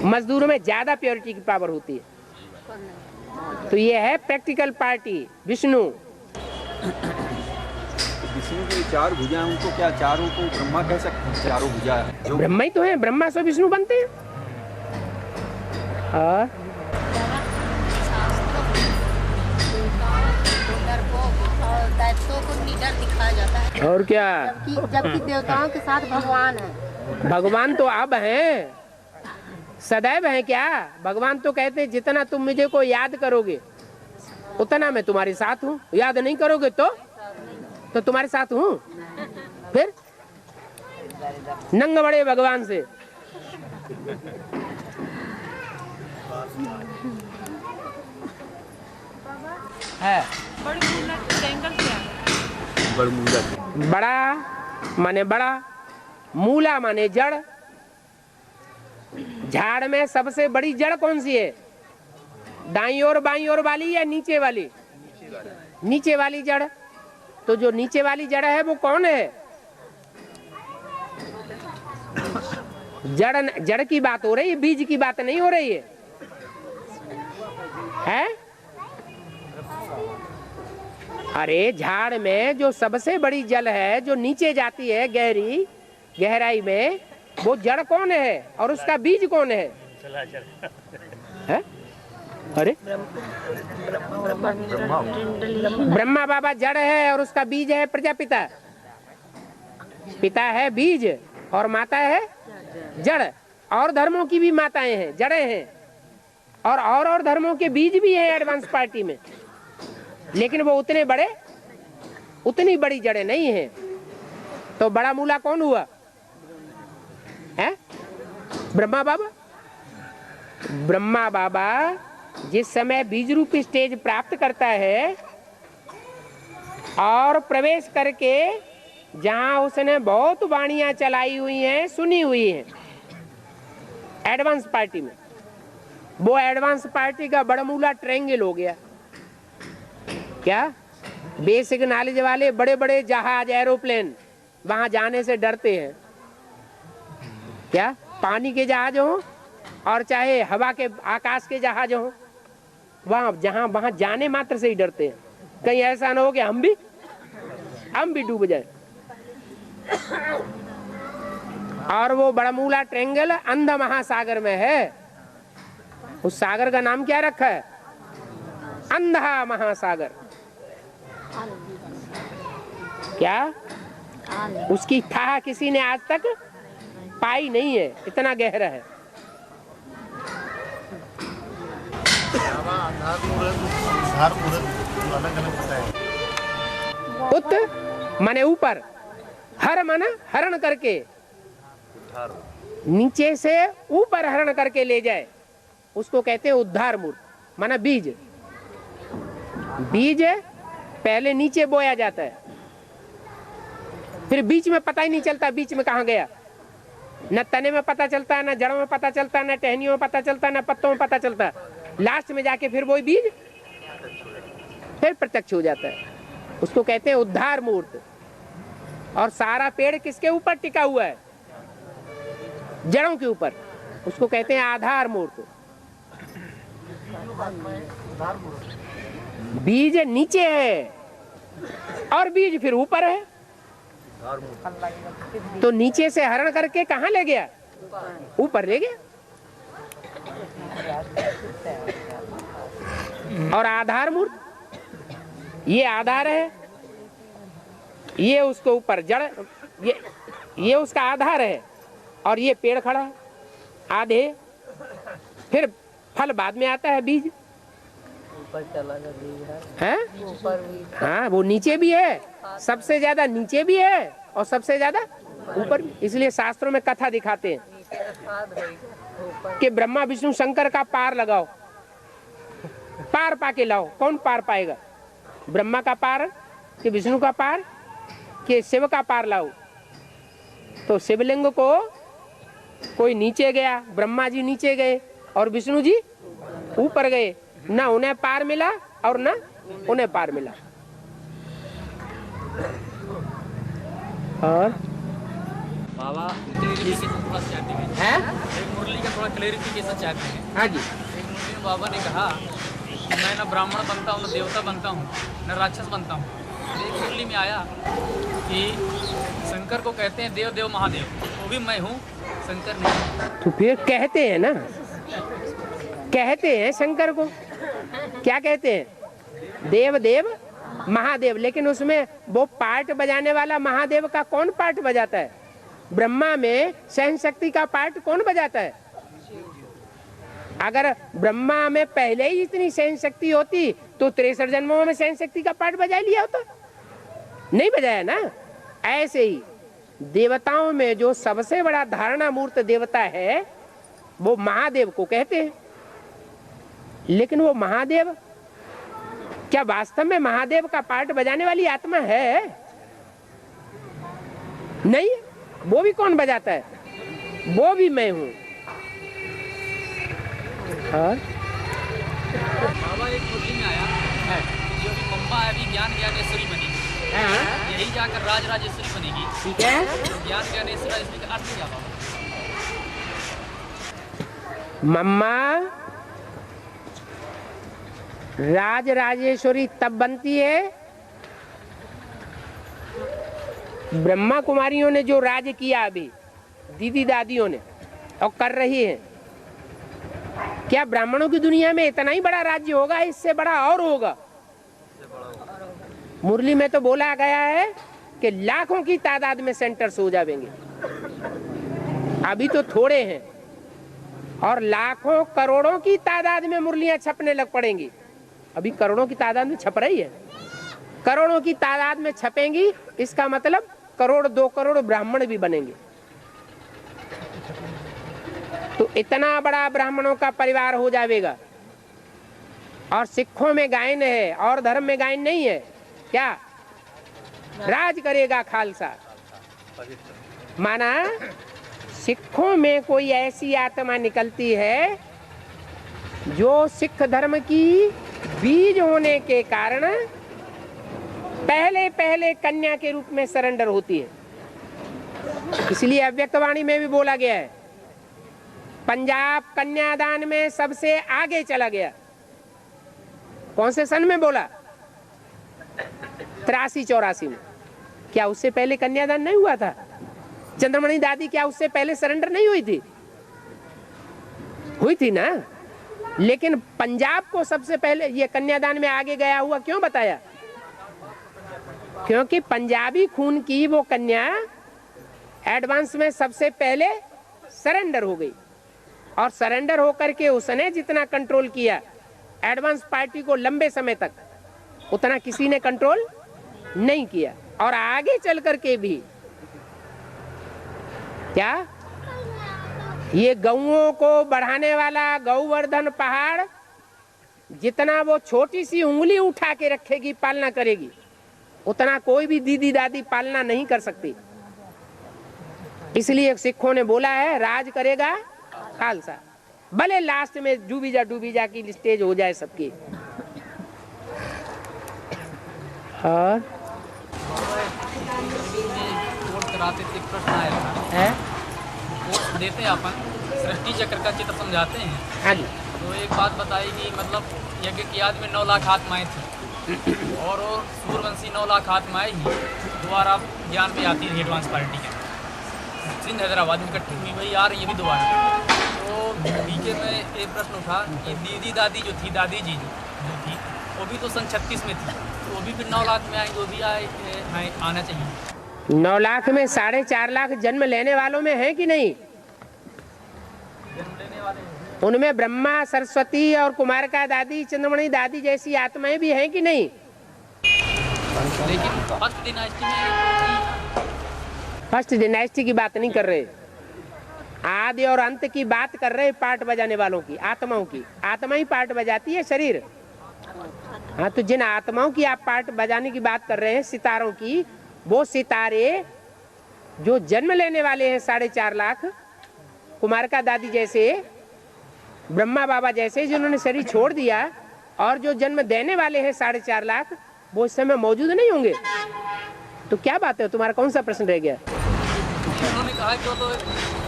मजदूरों में ज्यादा प्योरिटी की पावर होती है। तो ये है प्रैक्टिकल पार्टी विष्णु। विष्णु की 4 भुजा, उनको क्या चारों को ब्रह्मा कह सकते हैं? चारों भुजा जो ब्रह्मा ही तो है, ब्रह्मा से विष्णु बनते हैं। दैत्यों को निडर दिखाया जाता है। और क्या? जबकि देवताओं के साथ भगवान है। भगवान तो अब हैं, सदैव हैं क्या? भगवान तो कहते हैं जितना तुम मुझे को याद करोगे उतना मैं तुम्हारे साथ हूँ, याद नहीं करोगे तो तुम्हारे साथ हूँ। फिर नंग बड़े भगवान से। है बड़ा माने बड़ा, मूला माने जड़। झाड़ में सबसे बड़ी जड़ कौन सी है? दाईं ओर बाईं ओर वाली या नीचे वाली? नीचे वाली जड़। तो जो नीचे वाली जड़ है वो कौन है? जड़ की बात हो रही है, बीज की बात नहीं हो रही है, है? अरे झाड़ में जो सबसे बड़ी जड़ है जो नीचे जाती है गहराई में, वो जड़ कौन है और उसका बीज कौन है? अरे ब्रह्मा बाबा जड़ है और उसका बीज है प्रजापिता। पिता है बीज और माता है जड़। और धर्मों की भी माताएं हैं, जड़ें हैं, और धर्मों के बीज भी हैं एडवांस पार्टी में, लेकिन वो उतनी बड़ी जड़ें नहीं हैं। तो बड़ा मूला कौन हुआ? है ब्रह्मा बाबा। ब्रह्मा बाबा जिस समय बीज रूपी स्टेज प्राप्त करता है और प्रवेश करके जहां उसने बहुत वाणियां चलाई हुई हैं, सुनी हुई हैं एडवांस पार्टी में, वो एडवांस पार्टी का बड़मूला ट्रायंगल हो गया। क्या? बेसिक नॉलेज वाले बड़े बड़े जहाज एरोप्लेन वहां जाने से डरते हैं। क्या? पानी के जहाज हो और चाहे हवा के आकाश के जहाज हो, वहां जाने मात्र से ही डरते हैं, कहीं ऐसा ना हो कि हम भी डूब जाए। और वो बड़मूला ट्रायंगल अंध महासागर में है। उस सागर का नाम क्या रखा है? अंधा महासागर। क्या? उसकी थाह किसी ने आज तक पाई नहीं है, इतना गहरा है। उत माने ऊपर, हर माना हरण करके, नीचे से ऊपर हरण करके ले जाए, उसको कहते हैं उद्धार मूर्त। माना बीज पहले नीचे बोया जाता है, फिर बीच में पता ही नहीं चलता बीच में कहाँ गया। न तने में पता चलता है, न जड़ों में पता चलता है, न टहनियों में पता चलता है, न पत्तों में पता चलता है। लास्ट में जाके फिर वही बीज फिर प्रत्यक्ष हो जाता है। उसको कहते हैं उद्धार मूर्त। और सारा पेड़ किसके ऊपर टिका हुआ है? जड़ों के ऊपर। उसको कहते हैं आधार मूर्त। बीज नीचे है और बीज फिर ऊपर है, तो नीचे से हरण करके कहाँ ले गया? ऊपर ले गया। और आधार मूर्त, ये आधार है, ये उसको ऊपर जड़, ये उसका आधार है, और ये पेड़ खड़ा है आधे, फिर फल बाद में आता है बीज। ऊपर चला गया बीज है, ऊपर भी। हाँ, वो नीचे भी है, सबसे ज्यादा नीचे भी है और सबसे ज्यादा ऊपर भी। इसलिए शास्त्रों में कथा दिखाते हैं कि ब्रह्मा विष्णु शंकर का पार लगाओ, पार पाके लाओ। कौन पार पाएगा? ब्रह्मा का पार कि विष्णु का पार कि शिव का पार लाओ? तो शिवलिंग को कोई नीचे गया, ब्रह्मा जी नीचे गए और विष्णु जी ऊपर गए, ना उन्हें पार मिला और ना उन्हें पार मिला। और बाबा है मुरली का थोड़ा क्लेरिफिकेशन चाहते हैं। हाँ जी। एक मुरली में बाबा ने कहा कि मैं न ब्राह्मण बनता हूँ, न देवता बनता हूँ, न राक्षस बनता हूँ। एक मुरली में आया कि शंकर को कहते हैं देव देव महादेव, वो भी मैं हूँ, शंकर नहीं। तो फिर कहते हैं ना, कहते हैं शंकर को क्या कहते हैं? देव देव महादेव। लेकिन उसमें वो पार्ट बजाने वाला महादेव का कौन पार्ट बजाता है? ब्रह्मा में सहन शक्ति का पार्ट कौन बजाता है? अगर ब्रह्मा में पहले ही इतनी सहन शक्ति होती तो 63 जन्मों में सहन शक्ति का पाठ बजा लिया होता, नहीं बजाया ना। ऐसे ही देवताओं में जो सबसे बड़ा धारणा मूर्त देवता है वो महादेव को कहते हैं। लेकिन वो महादेव क्या वास्तव में महादेव का पाठ बजाने वाली आत्मा है? नहीं, वो भी कौन बजाता है? वो भी मैं हूं। और बाबा एक मुरली में आया है जो कि मम्मा अभी ज्ञान ज्ञानेश्वरी बनेगी, यही जाकर राज राजेश्वरी बनेगी। ठीक है, ज्ञान ज्ञानेश्वरी इसका अर्थ क्या बाबा? मम्मा राज राजेश्वरी तब बनती है ब्रह्मा कुमारियों ने जो राज किया अभी दीदी दादियों ने और कर रही है। क्या ब्राह्मणों की दुनिया में इतना ही बड़ा राज्य होगा? इससे बड़ा और होगा। मुरली में तो बोला गया है कि लाखों की तादाद में सेंटर्स हो जाएंगे। अभी तो थोड़े हैं और लाखों करोड़ों की तादाद में मुरलियां छपने लग पड़ेंगी। अभी करोड़ों की तादाद में छप रही है, करोड़ों की तादाद में छपेंगी। इसका मतलब करोड़ 2 करोड़ ब्राह्मण भी बनेंगे। तो इतना बड़ा ब्राह्मणों का परिवार हो जाएगा। और सिखों में गायन है और धर्म में गायन नहीं है। क्या राज करेगा खालसा? माना सिखों में कोई ऐसी आत्मा निकलती है जो सिख धर्म की बीज होने के कारण पहले पहले कन्या के रूप में सरेंडर होती है। इसलिए अव्यक्तवाणी में भी बोला गया है पंजाब कन्यादान में सबसे आगे चला गया। कौन से सन में बोला? 83-84 में। क्या उससे पहले कन्यादान नहीं हुआ था? चंद्रमणि दादी क्या उससे पहले सरेंडर नहीं हुई थी? हुई थी ना। लेकिन पंजाब को सबसे पहले ये कन्यादान में आगे गया हुआ क्यों बताया? क्योंकि पंजाबी खून की वो कन्या एडवांस में सबसे पहले सरेंडर हो गई और सरेंडर होकर के उसने जितना कंट्रोल किया एडवांस पार्टी को लंबे समय तक, उतना किसी ने कंट्रोल नहीं किया। और आगे चल करके भी क्या ये गौओं को बढ़ाने वाला गौवर्धन पहाड़ जितना वो छोटी सी उंगली उठा के रखेगी, पालना करेगी, उतना कोई भी दीदी दादी पालना नहीं कर सकती। इसलिए सिखों ने बोला है राज करेगा खालसा, भले लास्ट में डूबीजा की स्टेज हो जाए सबकी। और कोर्स कराते थे, एक प्रश्न आया था है कोर्स देते हैं अपन, सृष्टि चक्र का चित्र समझाते हैं। हाँ जी। तो एक बात बताई कि मतलब यज्ञ की याद में 9 लाख आत्माएं थी और वो सूर्यवंशी 9 लाख आत्माएं ही दोबारा ज्ञान में आती रही एडवांस पार्टी के सिंध हैदराबाद में इकट्ठी हुई, वही आ रही है भी दोबारा। तो बीके में एक प्रश्न उठा कि दीदी दादी जो थी, दादी जी जो थी वो भी तो सन 36 में थी, तो वो भी फिर 9 लाख में आएंगे, वो भी आना चाहिए। 9 लाख में 4.5 लाख जन्म लेने वालों में है कि नहीं? उनमें ब्रह्मा, सरस्वती और कुमारका दादी, चंद्रमणि दादी जैसी आत्माएं भी हैं कि नहीं? लेकिन फर्स्ट डिनास्टी में, फर्स्ट डिनास्टी की बात नहीं कर रहे, आदि और अंत की बात कर रहे, पार्ट बजाने वालों की, आत्माओं की। आत्मा ही पार्ट बजाती है, शरीर। हाँ, तो जिन आत्माओं की आप पार्ट बजाने की बात कर रहे हैं, सितारों की, वो सितारे जो जन्म लेने वाले हैं 4.5 लाख, कुमारका दादी जैसे, ब्रह्मा बाबा जैसे जिन्होंने शरीर छोड़ दिया, और जो जन्म देने वाले हैं 4.5 लाख, वो इस समय मौजूद नहीं होंगे। तो क्या बात है, तुम्हारा कौन सा प्रश्न रह गया? उन्होंने कहा कि वो तो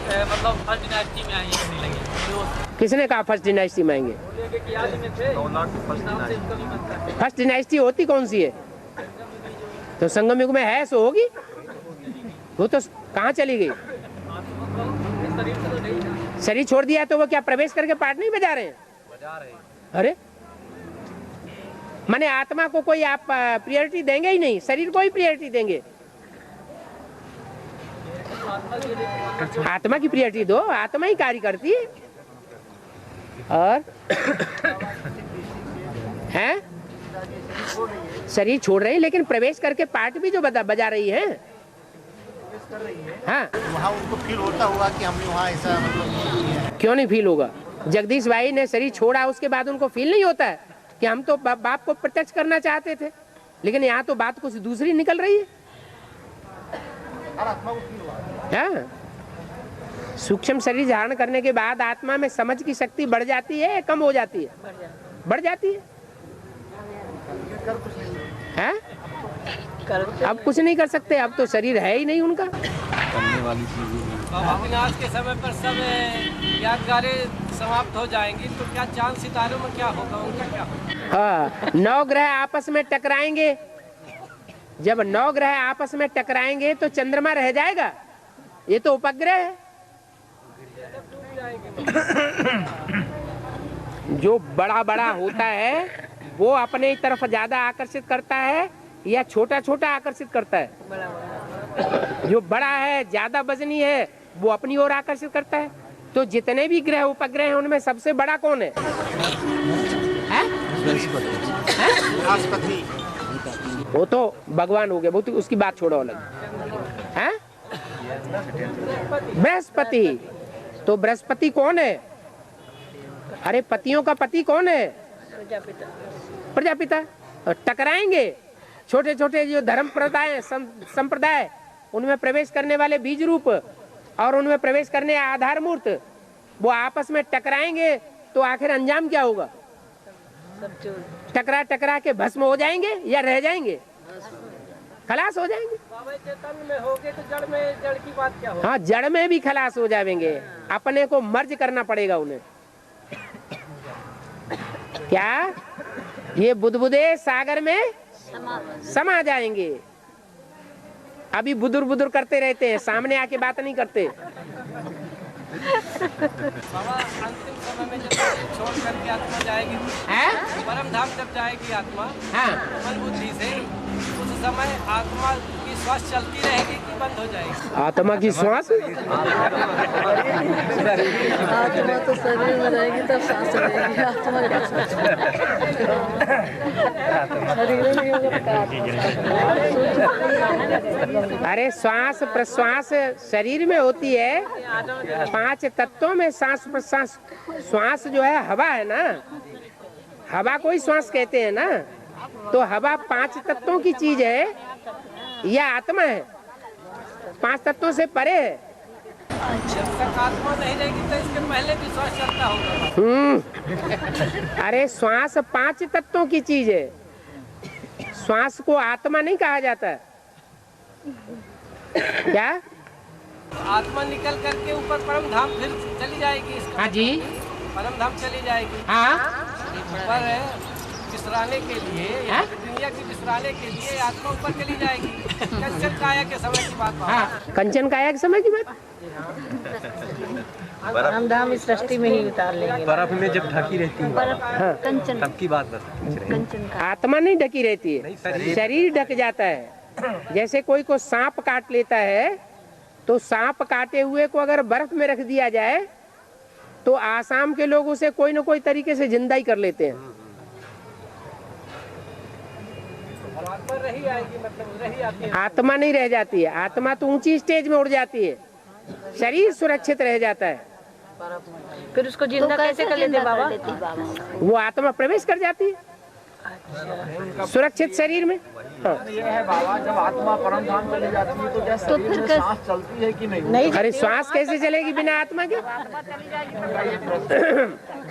मतलब फर्स्ट डिनास्टी में आएंगे करने लगे। तो किसने कहा फर्स्ट डिनास्टी में आएंगे? फर्स्ट डिनास्टी होती कौन सी है? तो संगम युग में है, सो होगी। वो तो कहाँ चली गई? शरीर छोड़ दिया तो वो क्या प्रवेश करके पार्ट नहीं बजा रहे हैं? बजा रहे। अरे माने आत्मा को कोई आप प्रायोरिटी देंगे ही नहीं, शरीर को ही प्रायोरिटी देंगे। आत्मा की प्रायोरिटी दो, आत्मा ही कार्य करती है। और हैं शरीर छोड़ रही है, लेकिन प्रवेश करके पार्ट भी जो बजा रही है। हाँ, वहाँ उनको फील होता होगा कि हमने वहाँ ऐसा मतलब क्यों नहीं फील होगा? जगदीश भाई ने शरीर छोड़ा, उसके बाद उनको फील नहीं होता है कि हम तो बाप को प्रत्यक्ष करना चाहते थे, लेकिन यहाँ तो बात कुछ दूसरी निकल रही है। हाँ, सूक्ष्म शरीर धारण करने के बाद आत्मा में समझ की शक्ति बढ़ जाती है, कम हो जाती है? बढ़ जाती है। हाँ? अब कुछ नहीं कर सकते, अब तो शरीर है ही नहीं उनका। करने वाली चीजें बाबा विनाश के समय पर सब यादगारें समाप्त हो जाएंगी, तो क्या चांद सितारों में क्या होगा, उनका क्या होगा? हाँ, 9 ग्रह आपस में टकराएंगे। जब 9 ग्रह आपस में टकराएंगे तो चंद्रमा रह जाएगा? ये तो उपग्रह है। जो बड़ा बड़ा होता है वो अपने तरफ ज्यादा आकर्षित करता है या छोटा छोटा आकर्षित करता है? जो बड़ा है, ज्यादा वजनी है, वो अपनी ओर आकर्षित करता है। तो जितने भी ग्रह उपग्रह हैं उनमें सबसे बड़ा कौन है? बृहस्पति। वो तो भगवान हो गया, वो तो उसकी बात छोड़ो अलग है। बृहस्पति। तो बृहस्पति कौन है? अरे पतियों का पति कौन है? प्रजापिता। टकराएंगे छोटे छोटे जो धर्म संप्रदाय, उनमें प्रवेश करने वाले बीज रूप और उनमें प्रवेश करने आधार मूर्त, वो आपस में टकराएंगे तो आखिर अंजाम क्या होगा? टकरा टकरा के भस्म हो जाएंगे या रह जाएंगे? खलास हो जाएंगे। चैतन्य में होगे तो जड़ में, जड़ की बात क्या होगी? हाँ, जड़ में भी खलास हो जाएंगे। अपने को मर्ज करना पड़ेगा उन्हें। क्या ये बुदबुदे सागर में समा जाएंगे? अभी बुदुर बुदुर करते रहते हैं, सामने आके बात नहीं करते। बाबा अंतिम समय में जब छोड़ करके आत्मा जाएगी, परम धाम जब जाएगी आत्मा, हाँ, मन बुद्धि से, उस समय आत्मा की श्वास चलती रहेगी कि बंद हो जाएगी? आत्मा की श्वास? आत्मा तो शरीर में रहेगी तब सांस रहेगी। अरे श्वास प्रश्वास शरीर में होती है। 5 तत्वों में सांस प्रश्वास। श्वास जो है हवा है ना, हवा को ही श्वास कहते हैं ना। तो हवा 5 तत्वों की चीज है या आत्मा है? 5 तत्वों से परे है। जब तक आत्मा नहीं रहेगी तो इसके पहले भी श्वास चलता होगा। अरे श्वास 5 तत्वों की चीज है। श्वास को आत्मा नहीं कहा जाता। क्या? आत्मा निकल करके ऊपर परम धाम फिर चली जाएगी। हाँ जी, परम धाम चली जाएगी। हाँ, पर विश्राने के लिए, दुनिया की विश्राने के लिए आत्मा ऊपर चली जाएगी। कंचन काया के समय की बात। हाँ, कंचन काया के समय की बात। परम धाम इस सृष्टि में ही उतार लेंगे। बर्फ में जब ढकी रहती है कंचन, तब की बात बता। आत्मा नहीं ढकी रहती है, शरीर ढक जाता है। जैसे कोई को सांप काट लेता है तो सांप काटे हुए को अगर बर्फ में रख दिया जाए तो आसाम के लोग उसे कोई न कोई तरीके से जिंदा ही कर लेते हैं। आत्मा रही आएगी, मतलब रही आती है। आत्मा नहीं रह जाती है। आत्मा तो ऊंची स्टेज में उड़ जाती है, शरीर सुरक्षित रह जाता है। फिर उसको जिंदा कैसे कर लेते बाबा? वो आत्मा प्रवेश कर जाती है सुरक्षित शरीर में। हाँ। ये है बाबा, जब आत्मा परम धाम चली जाती है तो क्या शरीर में सांस चलती है कि नहीं? अरे श्वास कैसे चलेगी बिना आत्मा के?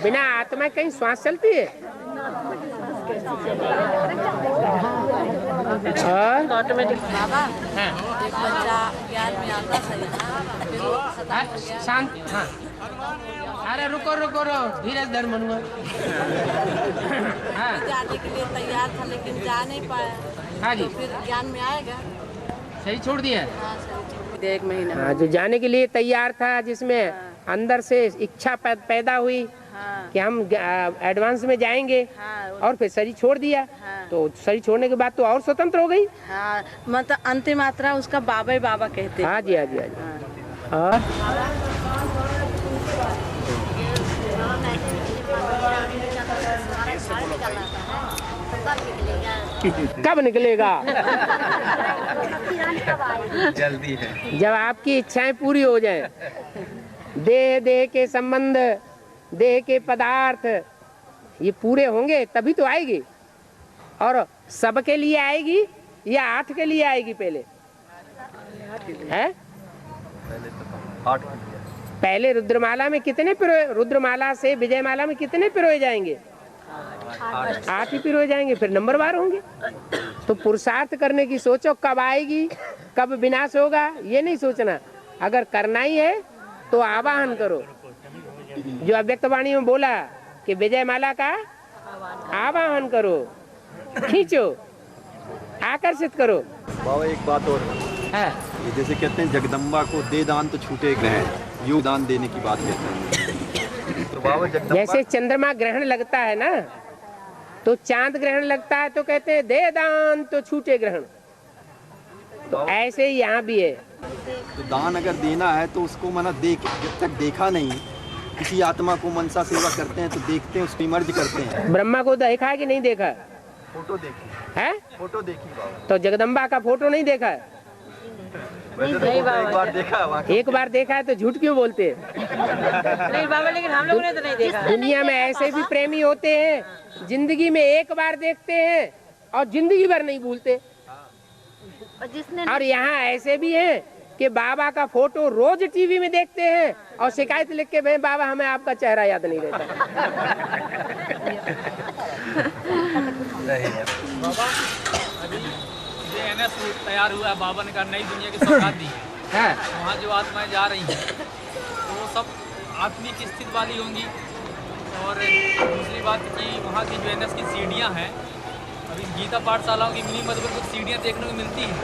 बिना आत्मा कहीं श्वास चलती है? ऑटोमेटिक बाबा। एक बच्चा ज्ञान में आता सही था, शांत। हाँ, अरे रुको रुको रुको, धीरज धर मनुआ। हाँ, जाने के लिए तैयार था लेकिन जा नहीं पाया। हाँ जी, तो फिर ज्ञान में आएगा। सही छोड़ दिया। हाँ, सही। 1 महीना। हाँ, जो जाने के लिए तैयार था, जिसमें अंदर से इच्छा पैदा हुई कि हम एडवांस में जाएंगे, और फिर शरीर छोड़ दिया। तो शरीर छोड़ने के बाद तो और स्वतंत्र हो गई। हाँ, मतलब अंतिम मात्रा उसका बाबा ही बाबा कहते हैं। हाँ जी, हाँ जी, हाँ जी। और कब निकलेगा? जल्दी है। जब आपकी इच्छाएं पूरी हो जाएं, देह देह के संबंध, देह के पदार्थ ये पूरे होंगे तभी तो आएगी। और सबके लिए आएगी या 8 के लिए आएगी? पहले है पहले रुद्रमाला में कितने पिरोए? रुद्रमाला से विजयमाला में कितने पिरोए जाएंगे? 8 ही पिरोए जाएंगे, फिर नंबरवार होंगे। तो पुरुषार्थ करने की सोचो, कब आएगी कब विनाश होगा ये नहीं सोचना। अगर करना ही है तो आवाहन करो, जो अव्यक्त वाणी में बोला कि विजयमाला का आवाहन करो, खींचो, आकर्षित करो। बाबा एक बात और है, ये जैसे कहते हैं जगदम्बा को दे दान तो छूटे ग्रहण, योग दान देने की बात कहते हैं। तो बाबा जगदम्बा जैसे चंद्रमा ग्रहण लगता है ना, तो चांद ग्रहण लगता है तो कहते हैं दे दान तो छूटे ग्रहण। तो ऐसे ही यहाँ भी है। तो दान अगर देना है तो उसको मना जब तक देखा नहीं, किसी आत्मा को मनसा सेवा करते हैं तो देखते हैं, उसको इमर्ज करते हैं। ब्रह्मा को देखा है कि नहीं देखा? फोटो देखी है, फोटो देखी बाबा। तो जगदम्बा का फोटो नहीं देखा है? वैसे तो एक बार देखा है। एक बार देखा है तो झूठ क्यों बोलते हैं? नहीं बाबा, लेकिन हम लोगों ने तो नहीं देखा। दुनिया में ऐसे भी प्रेमी होते हैं, जिंदगी में एक बार देखते हैं और जिंदगी भर नहीं भूलते। और यहाँ ऐसे भी हैं कि बाबा का फोटो रोज टीवी में देखते हैं और शिकायत लिख के भाई बाबा हमें आपका चेहरा याद नहीं रहता। बाबा अभी जो NS तैयार हुआ है, बाबा ने कहा नई दुनिया की सौगात दी है। वहाँ जो आत्माएं जा रही हैं तो वो सब आत्मिक स्थिति वाली होंगी। और दूसरी बात कि वहाँ की जो NS की सीढ़ियाँ हैं, अभी गीता पाठशालाओं की मिनी मधुबन कुछ सीढ़ियाँ देखने को मिलती हैं,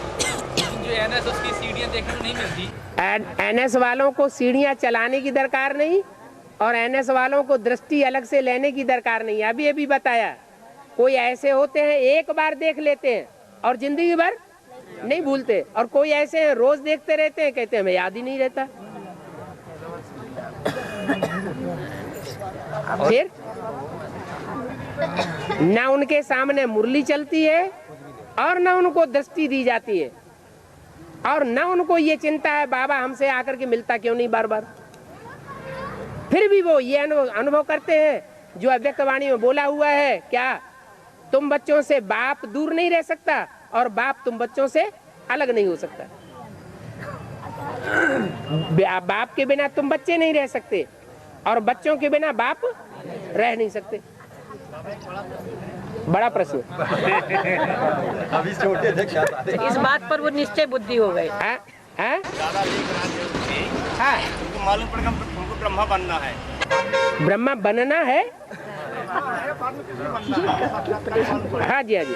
लेकिन जो NS उसकी सीढ़ियाँ देखने को नहीं मिलती। NS वालों को सीढ़ियाँ चलाने की दरकार नहीं और NS वालों को दृष्टि अलग से लेने की दरकार नहीं। अभी बताया, कोई ऐसे होते हैं एक बार देख लेते हैं और जिंदगी भर नहीं भूलते, और कोई ऐसे हैं रोज देखते रहते हैं, कहते हैं हमें याद ही नहीं रहता। फिर ना उनके सामने मुरली चलती है और ना उनको दृष्टि दी जाती है, और ना उनको ये चिंता है बाबा हमसे आकर के मिलता क्यों नहीं बार बार। फिर भी वो ये अनुभव करते हैं जो अव्यक्त वाणी में बोला हुआ है, क्या तुम बच्चों से बाप दूर नहीं रह सकता और बाप तुम बच्चों से अलग नहीं हो सकता। बाप के बिना तुम बच्चे नहीं रह सकते और बच्चों के बिना बाप रह नहीं सकते। बड़ा प्रश्न। अभी छोटे थे, इस बात पर वो निश्चय बुद्धि हो गए। मालूम पड़ गया हमको ब्रह्मा बनना है। ब्रह्मा बनना है? हाँ जी, हाँ जी।